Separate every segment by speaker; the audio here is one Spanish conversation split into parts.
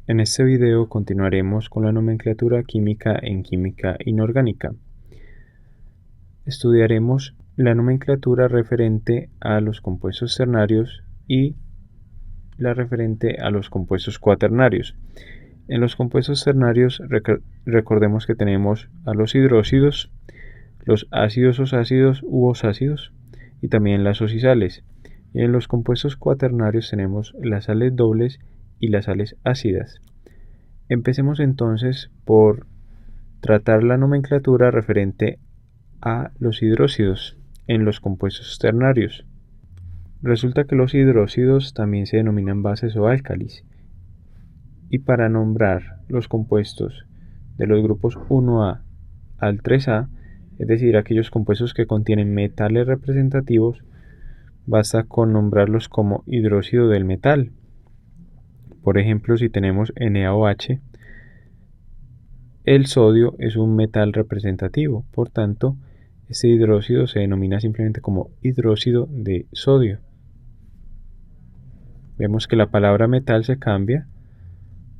Speaker 1: En este video continuaremos con la nomenclatura química en química inorgánica. Estudiaremos la nomenclatura referente a los compuestos ternarios y la referente a los compuestos cuaternarios. En los compuestos ternarios recordemos que tenemos a los hidróxidos, los ácidos osácidos u osácidos y también las oxisales. Y en los compuestos cuaternarios tenemos las sales dobles y las sales ácidas. Empecemos entonces por tratar la nomenclatura referente a los hidróxidos en los compuestos ternarios. Resulta que los hidróxidos también se denominan bases o álcalis. Y para nombrar los compuestos de los grupos 1A al 3A, es decir, aquellos compuestos que contienen metales representativos, basta con nombrarlos como hidróxido del metal. Por ejemplo, si tenemos NaOH, el sodio es un metal representativo, por tanto, este hidróxido se denomina simplemente como hidróxido de sodio. Vemos que la palabra metal se cambia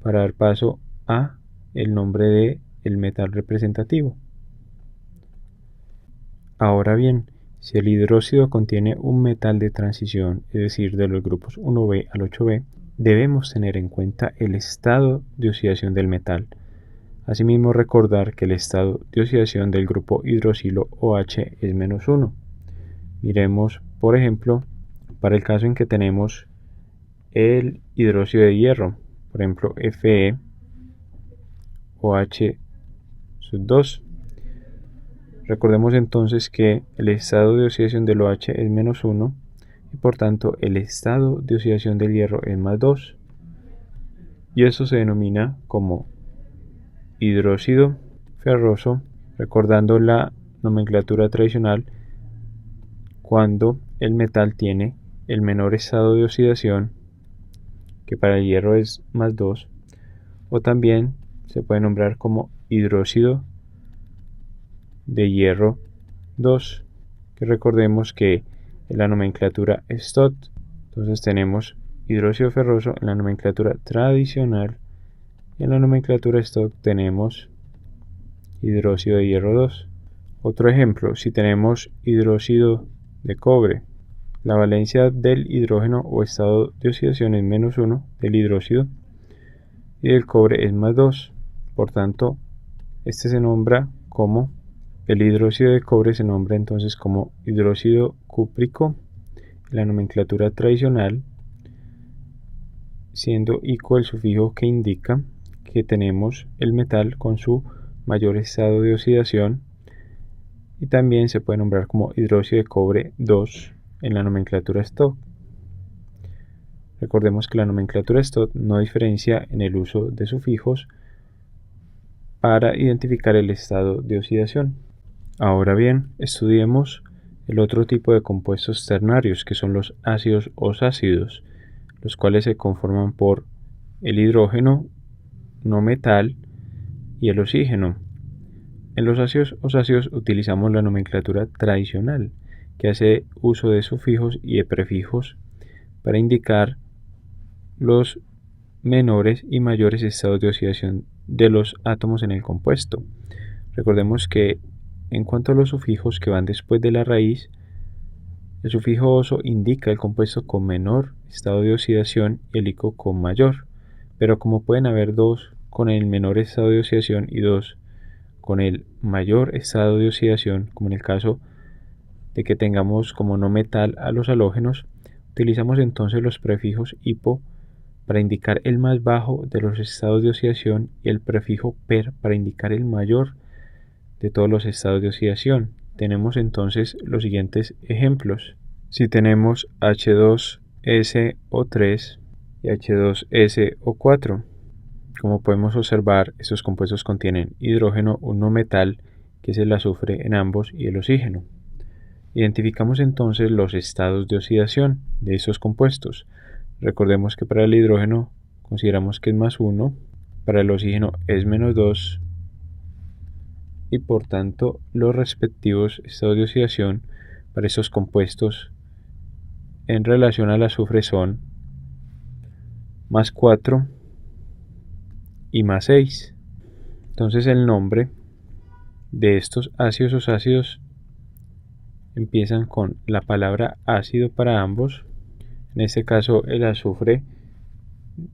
Speaker 1: para dar paso a el nombre de el metal representativo. Ahora bien, si el hidróxido contiene un metal de transición, es decir, de los grupos 1B al 8B, debemos tener en cuenta el estado de oxidación del metal. Asimismo, recordar que el estado de oxidación del grupo hidroxilo OH es -1. Miremos, por ejemplo, para el caso en que tenemos el hidróxido de hierro, por ejemplo, Fe OH2. Recordemos entonces que el estado de oxidación del OH es -1 y por tanto el estado de oxidación del hierro es +2. Y eso se denomina como hidróxido ferroso, recordando la nomenclatura tradicional cuando el metal tiene el menor estado de oxidación, que para el hierro es +2, o también se puede nombrar como hidróxido de hierro 2, que recordemos que en la nomenclatura Stott, entonces tenemos hidróxido ferroso en la nomenclatura tradicional, y en la nomenclatura Stott tenemos hidróxido de hierro 2. Otro ejemplo, si tenemos hidróxido de cobre, la valencia del hidrógeno o estado de oxidación es -1 del hidróxido y del cobre es +2. Por tanto, este se nombra como el hidróxido de cobre se nombra entonces como hidróxido cúprico en la nomenclatura tradicional, siendo ico el sufijo que indica que tenemos el metal con su mayor estado de oxidación, y también se puede nombrar como hidróxido de cobre 2 en la nomenclatura Stott. Recordemos que la nomenclatura Stott no diferencia en el uso de sufijos para identificar el estado de oxidación. Ahora bien, estudiemos el otro tipo de compuestos ternarios, que son los ácidos osácidos, los cuales se conforman por el hidrógeno no metal y el oxígeno. En los ácidos osácidos utilizamos la nomenclatura tradicional, que hace uso de sufijos y de prefijos para indicar los menores y mayores estados de oxidación de los átomos en el compuesto. Recordemos que en cuanto a los sufijos que van después de la raíz, el sufijo oso indica el compuesto con menor estado de oxidación y el ico con mayor, pero como pueden haber dos con el menor estado de oxidación y dos con el mayor estado de oxidación, como en el caso de que tengamos como no metal a los halógenos, utilizamos entonces los prefijos hipo para indicar el más bajo de los estados de oxidación y el prefijo per para indicar el mayor de todos los estados de oxidación. Tenemos entonces los siguientes ejemplos. Si tenemos H2SO3 y H2SO4, como podemos observar, estos compuestos contienen hidrógeno, un no metal, que es el azufre en ambos, y el oxígeno. Identificamos entonces los estados de oxidación de estos compuestos. Recordemos que para el hidrógeno consideramos que es +1, para el oxígeno es -2, y por tanto los respectivos estados de oxidación para estos compuestos en relación al azufre son +4, y más 6. Entonces el nombre de estos gaseosos ácidos empiezan con la palabra ácido para ambos. En este caso el azufre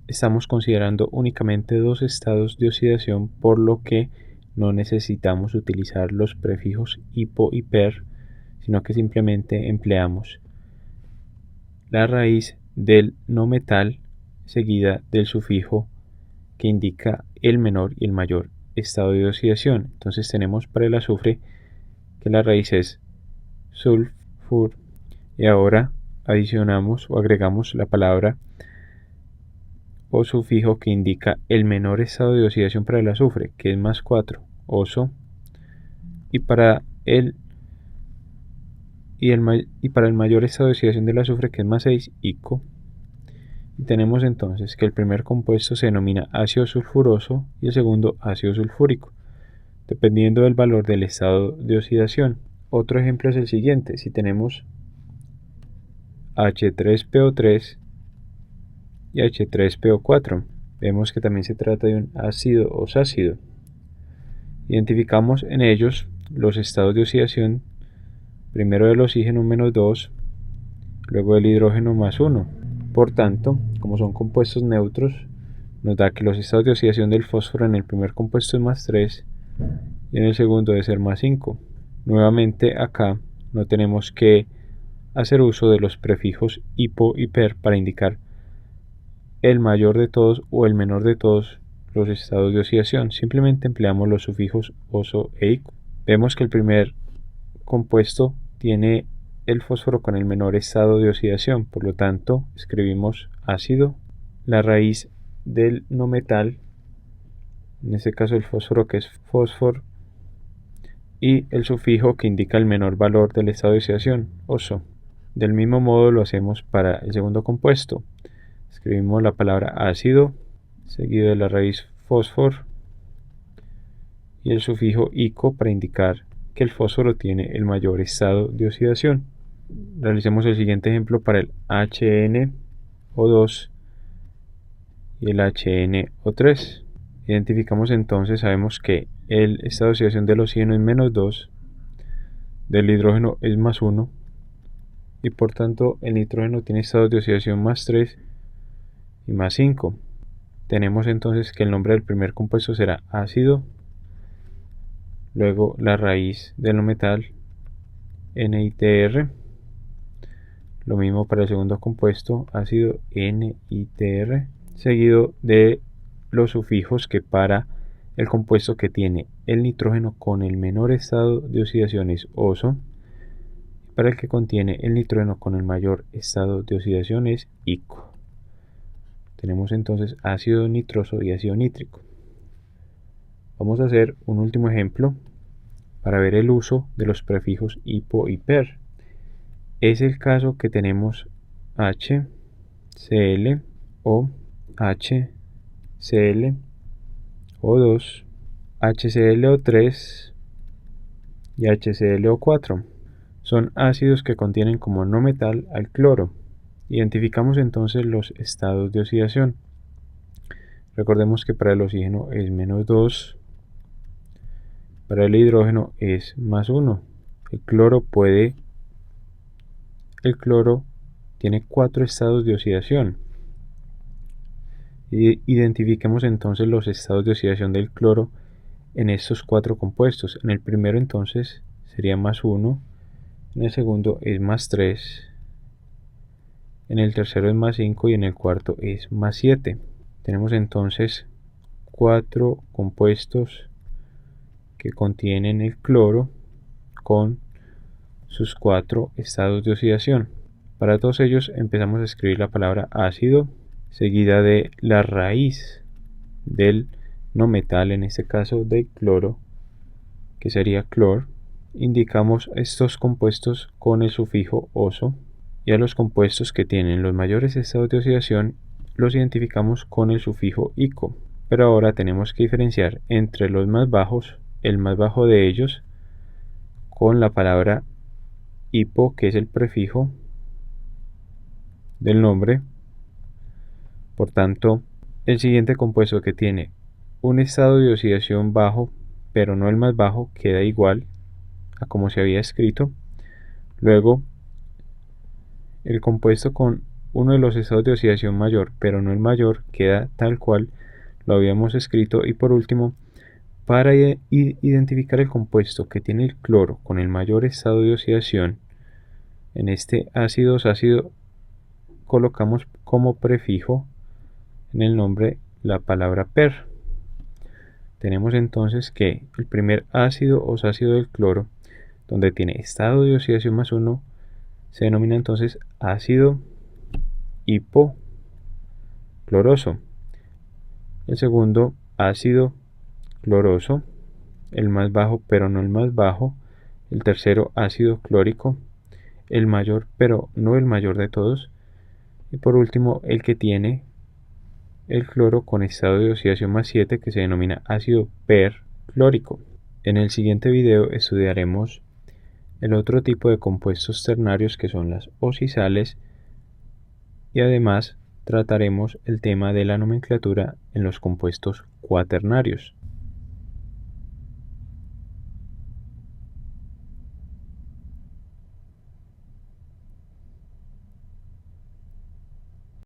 Speaker 1: estamos considerando únicamente dos estados de oxidación, por lo que no necesitamos utilizar los prefijos hipo y per, sino que simplemente empleamos la raíz del no metal seguida del sufijo que indica el menor y el mayor estado de oxidación. Entonces tenemos para el azufre que la raíz es sulfur, y ahora adicionamos o agregamos la palabra o sufijo que indica el menor estado de oxidación para el azufre, que es más 4, oso, y para el mayor estado de oxidación del azufre, que es más 6, ico. Y tenemos entonces que el primer compuesto se denomina ácido sulfuroso y el segundo ácido sulfúrico, dependiendo del valor del estado de oxidación. Otro ejemplo es el siguiente: si tenemos H3PO3 y H3PO4, vemos que también se trata de un ácido osácido. Identificamos en ellos los estados de oxidación, primero del oxígeno -2, luego del hidrógeno +1. Por tanto, como son compuestos neutros, nos da que los estados de oxidación del fósforo en el primer compuesto es +3 y en el segundo debe ser +5. Nuevamente acá no tenemos que hacer uso de los prefijos hipo y per para indicar el mayor de todos o el menor de todos los estados de oxidación, simplemente empleamos los sufijos oso e ico. Vemos que el primer compuesto tiene el fósforo con el menor estado de oxidación, por lo tanto escribimos ácido, la raíz del no metal, en este caso el fósforo, que es fósforo, y el sufijo que indica el menor valor del estado de oxidación, oso. Del mismo modo lo hacemos para el segundo compuesto. Escribimos la palabra ácido, seguido de la raíz fósforo y el sufijo ico para indicar que el fósforo tiene el mayor estado de oxidación. Realicemos el siguiente ejemplo para el HNO2 y el HNO3. Identificamos entonces, sabemos que el estado de oxidación del oxígeno es -2, del hidrógeno es +1 y por tanto el nitrógeno tiene estados de oxidación +3 y +5. Tenemos entonces que el nombre del primer compuesto será ácido, luego la raíz del no metal NiTr, lo mismo para el segundo compuesto, ácido NiTr, seguido de los sufijos que para el compuesto que tiene el nitrógeno con el menor estado de oxidación es oso, para el que contiene el nitrógeno con el mayor estado de oxidación es ico. Tenemos entonces ácido nitroso y ácido nítrico. Vamos a hacer un último ejemplo para ver el uso de los prefijos hipo y per. Es el caso que tenemos HCl o HCl O2, HClO3 y HClO4. Son ácidos que contienen como no metal al cloro. Identificamos entonces los estados de oxidación. Recordemos que para el oxígeno es -2, para el hidrógeno es +1. El cloro tiene 4 estados de oxidación. Identifiquemos entonces los estados de oxidación del cloro en estos 4 compuestos. En el primero entonces sería +1, en el segundo es +3, en el tercero es +5 y en el cuarto es +7. Tenemos entonces 4 compuestos que contienen el cloro con sus 4 estados de oxidación. Para todos ellos empezamos a escribir la palabra ácido, seguida de la raíz del no metal, en este caso de cloro, que sería clor. Indicamos estos compuestos con el sufijo oso, y a los compuestos que tienen los mayores estados de oxidación los identificamos con el sufijo ico. Pero ahora tenemos que diferenciar entre los más bajos, el más bajo de ellos, con la palabra hipo, que es el prefijo del nombre. Por tanto, el siguiente compuesto que tiene un estado de oxidación bajo, pero no el más bajo, queda igual a como se había escrito. Luego, el compuesto con uno de los estados de oxidación mayor, pero no el mayor, queda tal cual lo habíamos escrito. Y por último, para identificar el compuesto que tiene el cloro con el mayor estado de oxidación, en este ácido colocamos como prefijo en el nombre la palabra per. Tenemos entonces que el primer ácido osácido del cloro, donde tiene estado de oxidación más 1, se denomina entonces ácido hipocloroso. El segundo, ácido cloroso, el más bajo pero no el más bajo. El tercero, ácido clórico, el mayor pero no el mayor de todos. Y por último, el que tiene el cloro con estado de oxidación más 7, que se denomina ácido perclórico. En el siguiente video estudiaremos el otro tipo de compuestos ternarios, que son las oxisales, y además trataremos el tema de la nomenclatura en los compuestos cuaternarios.